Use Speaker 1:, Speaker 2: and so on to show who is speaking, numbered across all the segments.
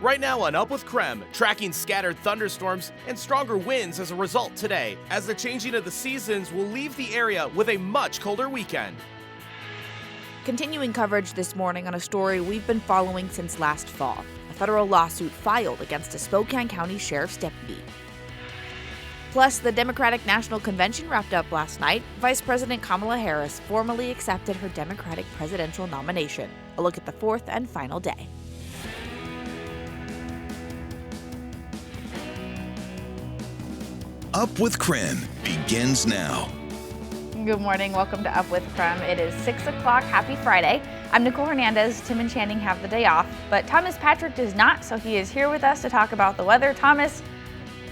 Speaker 1: Right now on Up with KREM, tracking scattered thunderstorms and stronger winds as a result today, as the changing of the seasons will leave the area with a much colder weekend.
Speaker 2: Continuing coverage this morning on a story we've been following since last fall. A federal lawsuit filed against a Spokane County Sheriff's deputy. Plus, the Democratic National Convention wrapped up last night. Vice President Kamala Harris formally accepted her Democratic presidential nomination. A look at the fourth and final day.
Speaker 3: Up with KREM begins now.
Speaker 2: Good morning. Welcome to Up with KREM. It is 6 o'clock. Happy Friday. I'm Nicole Hernandez. Tim and Channing have the day off, but Thomas Patrick does not, so he is here with us to talk about the weather. Thomas,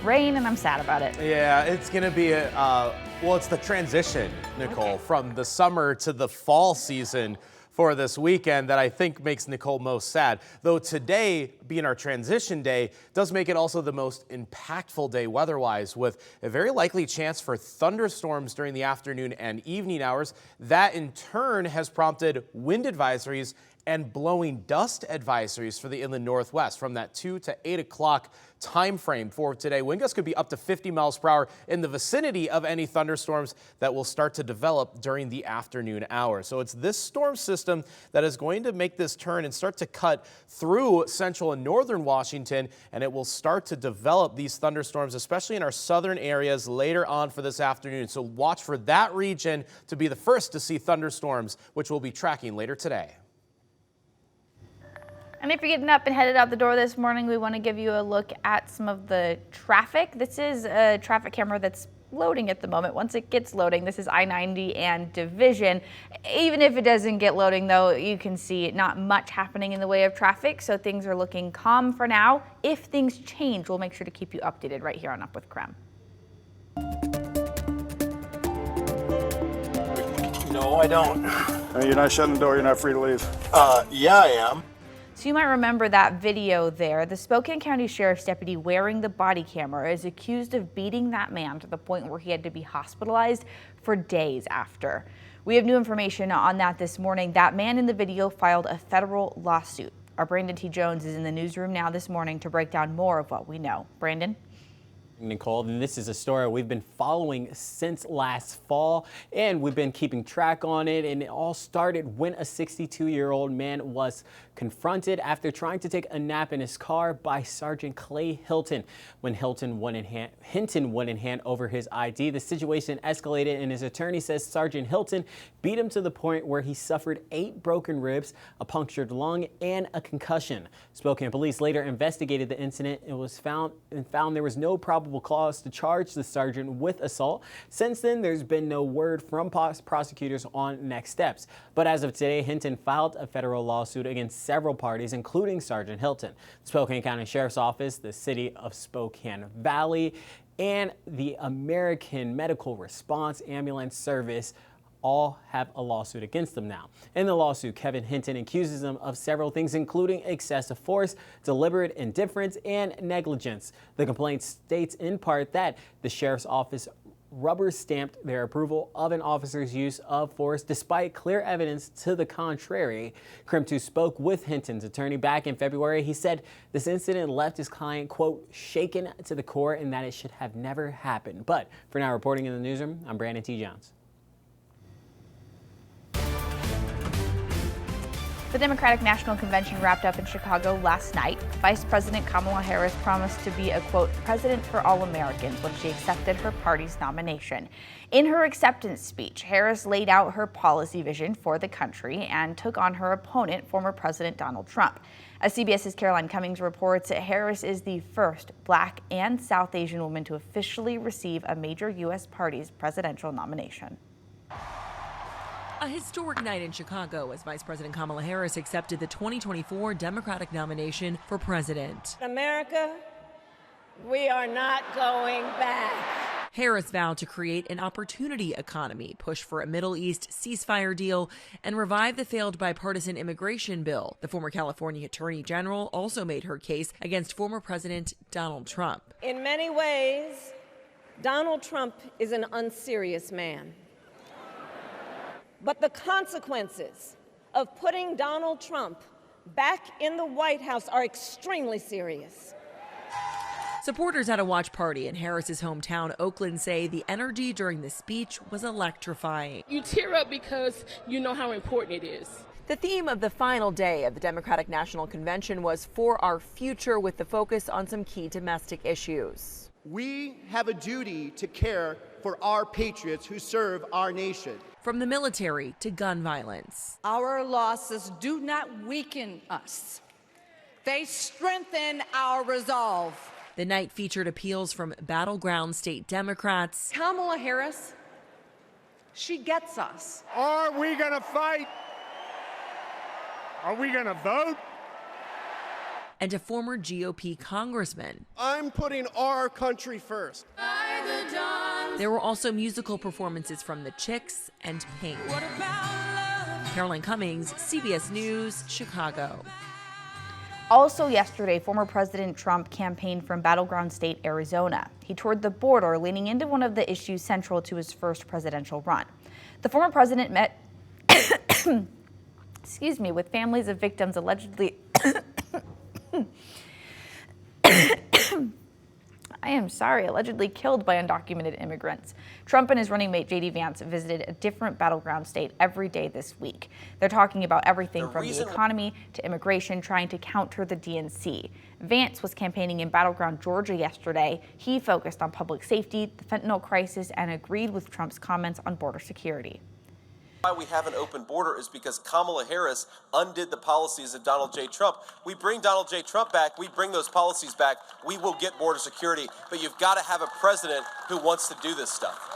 Speaker 2: rain, and I'm sad about it.
Speaker 4: Yeah, it's going to be, it's the transition, Nicole, from the summer to the fall season for this weekend that I think makes Nicole most sad. Though today, being our transition day, does make it also the most impactful day weather-wise, with a very likely chance for thunderstorms during the afternoon and evening hours. That in turn has prompted wind advisories and blowing dust advisories for the inland northwest from that 2 to 8 o'clock time frame for today. Wind gusts could be up to 50 miles per hour in the vicinity of any thunderstorms that will start to develop during the afternoon hours. So it's this storm system that is going to make this turn and start to cut through central and northern Washington, and it will start to develop these thunderstorms, especially in our southern areas later on for this afternoon. So watch for that region to be the first to see thunderstorms, which we'll be tracking later today.
Speaker 2: And if you're getting up and headed out the door this morning, we want to give you a look at some of the traffic. This is a traffic camera that's loading at the moment. Once it gets loading, this is I-90 and Division. Even if it doesn't get loading, though, you can see not much happening in the way of traffic, so things are looking calm for now. If things change, we'll make sure to keep you updated right here on Up with KREM.
Speaker 5: No, I don't.
Speaker 6: You're not shutting the door, you're not free to leave.
Speaker 5: Yeah, I am.
Speaker 2: So you might remember that video there. The Spokane County Sheriff's deputy wearing the body camera is accused of beating that man to the point where he had to be hospitalized for days after. We have new information on that this morning. That man in the video filed a federal lawsuit. Our Brandon T. Jones is in the newsroom now this morning to break down more of what we know. Brandon?
Speaker 7: Nicole, and this is a story we've been following since last fall, and we've been keeping track on it. And it all started when a 62-year-old man was confronted after trying to take a nap in his car by Sergeant Clay Hilton. When Hinton went in hand over his ID, the situation escalated, and his attorney says Sergeant Hilton beat him to the point where he suffered 8 broken ribs, a punctured lung, and a concussion. Spokane police later investigated the incident and found there was no probable cause to charge the sergeant with assault. Since then, there's been no word from prosecutors on next steps. But as of today, Hinton filed a federal lawsuit against several parties, including Sergeant Hilton, the Spokane County Sheriff's Office, the City of Spokane Valley, and the American Medical Response Ambulance Service. All have a lawsuit against them now. In the lawsuit, Kevin Hinton accuses them of several things, including excessive force, deliberate indifference, and negligence. The complaint states in part that the sheriff's office rubber-stamped their approval of an officer's use of force despite clear evidence to the contrary. KREM 2 spoke with Hinton's attorney back in February. He said this incident left his client, quote, shaken to the core and that it should have never happened. But for now, reporting in the newsroom, I'm Brandon T. Jones.
Speaker 2: The Democratic National Convention wrapped up in Chicago last night. Vice President Kamala Harris promised to be a, quote, president for all Americans when she accepted her party's nomination. In her acceptance speech, Harris laid out her policy vision for the country and took on her opponent, former President Donald Trump. As CBS's Caroline Cummings reports, Harris is the first Black and South Asian woman to officially receive a major U.S. party's presidential nomination.
Speaker 8: A historic night in Chicago as Vice President Kamala Harris accepted the 2024 Democratic nomination for president.
Speaker 9: America, we are not going back.
Speaker 8: Harris vowed to create an opportunity economy, push for a Middle East ceasefire deal, and revive the failed bipartisan immigration bill. The former California Attorney General also made her case against former President Donald Trump.
Speaker 9: In many ways, Donald Trump is an unserious man. But the consequences of putting Donald Trump back in the White House are extremely serious.
Speaker 8: Supporters at a watch party in Harris's hometown, Oakland, say the energy during the speech was electrifying.
Speaker 10: You tear up because you know how important it is.
Speaker 8: The theme of the final day of the Democratic National Convention was For Our Future, with the focus on some key domestic issues.
Speaker 11: We have a duty to care for our patriots who serve our nation.
Speaker 8: From the military to gun violence.
Speaker 12: Our losses do not weaken us. They strengthen our resolve.
Speaker 8: The night featured appeals from battleground state Democrats.
Speaker 12: Kamala Harris, she gets us.
Speaker 6: Are we going to fight? Are we going to vote?
Speaker 8: And a former GOP congressman.
Speaker 11: I'm putting our country first.
Speaker 8: There were also musical performances from the Chicks and Pink. Caroline Cummings, CBS News, Chicago.
Speaker 2: Also yesterday, former President Trump campaigned from battleground state Arizona. He toured the border, leaning into one of the issues central to his first presidential run. The former president met with families of victims allegedly allegedly killed by undocumented immigrants. Trump and his running mate J.D. Vance visited a different battleground state every day this week. They're talking about everything from the economy to immigration, trying to counter the DNC. Vance was campaigning in battleground Georgia yesterday. He focused on public safety, the fentanyl crisis, and agreed with Trump's comments on border security.
Speaker 13: Why we have an open border is because Kamala Harris undid the policies of Donald J. Trump. We bring Donald J. Trump back, we bring those policies back, we will get border security, but you've got to have a president who wants to do this stuff.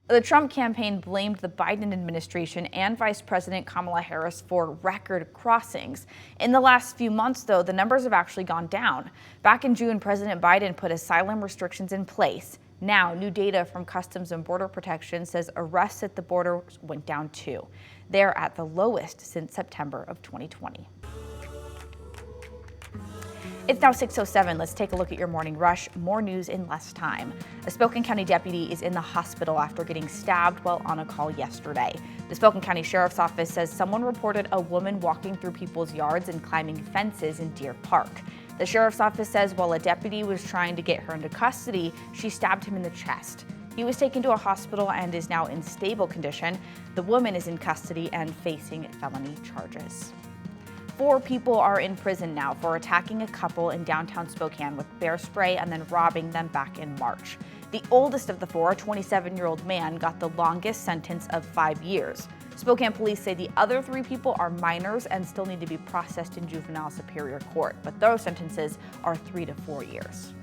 Speaker 2: The Trump campaign blamed the Biden administration and Vice President Kamala Harris for record crossings. In the last few months, though, the numbers have actually gone down. Back in June, President Biden put asylum restrictions in place. Now, new data from Customs and Border Protection says arrests at the border went down too. They're at the lowest since September of 2020. It's now 6:07. Let's take a look at your morning rush. More news in less time. A Spokane County deputy is in the hospital after getting stabbed while on a call yesterday. The Spokane County Sheriff's Office says someone reported a woman walking through people's yards and climbing fences in Deer Park. The Sheriff's Office says while a deputy was trying to get her into custody, she stabbed him in the chest. He was taken to a hospital and is now in stable condition. The woman is in custody and facing felony charges. 4 people are in prison now for attacking a couple in downtown Spokane with bear spray and then robbing them back in March. The oldest of the 4, a 27-year-old man, got the longest sentence of 5 years. Spokane police say the other 3 people are minors and still need to be processed in juvenile superior court, but those sentences are 3 to 4 years.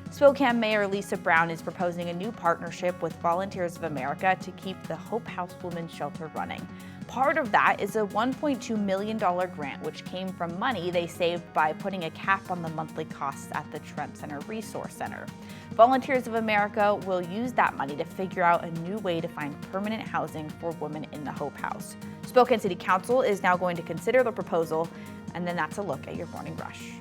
Speaker 2: Spokane Mayor Lisa Brown is proposing a new partnership with Volunteers of America to keep the Hope House Women's Shelter running. Part of that is a $1.2 million grant, which came from money they saved by putting a cap on the monthly costs at the Trent Center Resource Center. Volunteers of America will use that money to figure out a new way to find permanent housing for women in the Hope House. Spokane City Council is now going to consider the proposal, and then that's a look at your morning rush.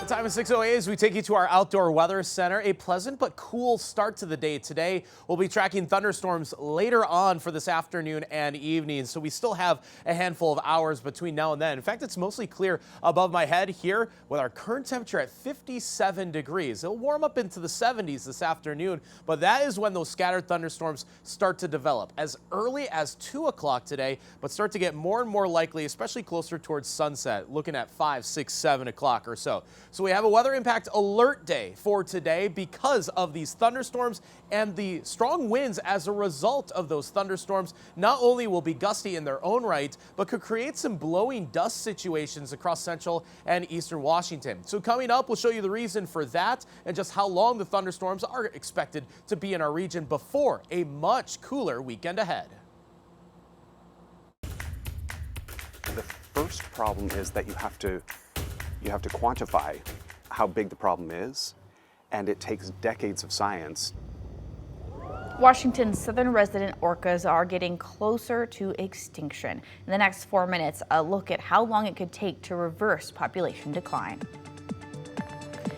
Speaker 4: The time is 6:08 as we take you to our outdoor weather center. A pleasant but cool start to the day today. We'll be tracking thunderstorms later on for this afternoon and evening, so we still have a handful of hours between now and then. In fact, it's mostly clear above my head here with our current temperature at 57 degrees. It'll warm up into the 70s this afternoon, but that is when those scattered thunderstorms start to develop as early as 2 o'clock today, but start to get more and more likely, especially closer towards sunset, looking at 5, 6, 7 o'clock or so. So we have a weather impact alert day for today because of these thunderstorms and the strong winds as a result of those thunderstorms. Not only will be gusty in their own right, but could create some blowing dust situations across central and eastern Washington. So coming up, we'll show you the reason for that and just how long the thunderstorms are expected to be in our region before a much cooler weekend ahead.
Speaker 14: The first problem is that you have to quantify how big the problem is, and it takes decades of science.
Speaker 2: Washington's southern resident orcas are getting closer to extinction. In the next 4 minutes, a look at how long it could take to reverse population decline.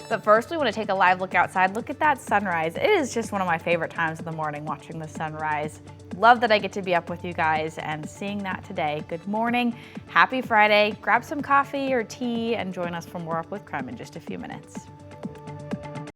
Speaker 2: But first, we want to take a live look outside. Look at that sunrise. It is just one of my favorite times of the morning, watching the sunrise. Love that I get to be up with you guys and seeing that today. Good morning. Happy Friday. Grab some coffee or tea and join us for more Up with KREM in just a few minutes.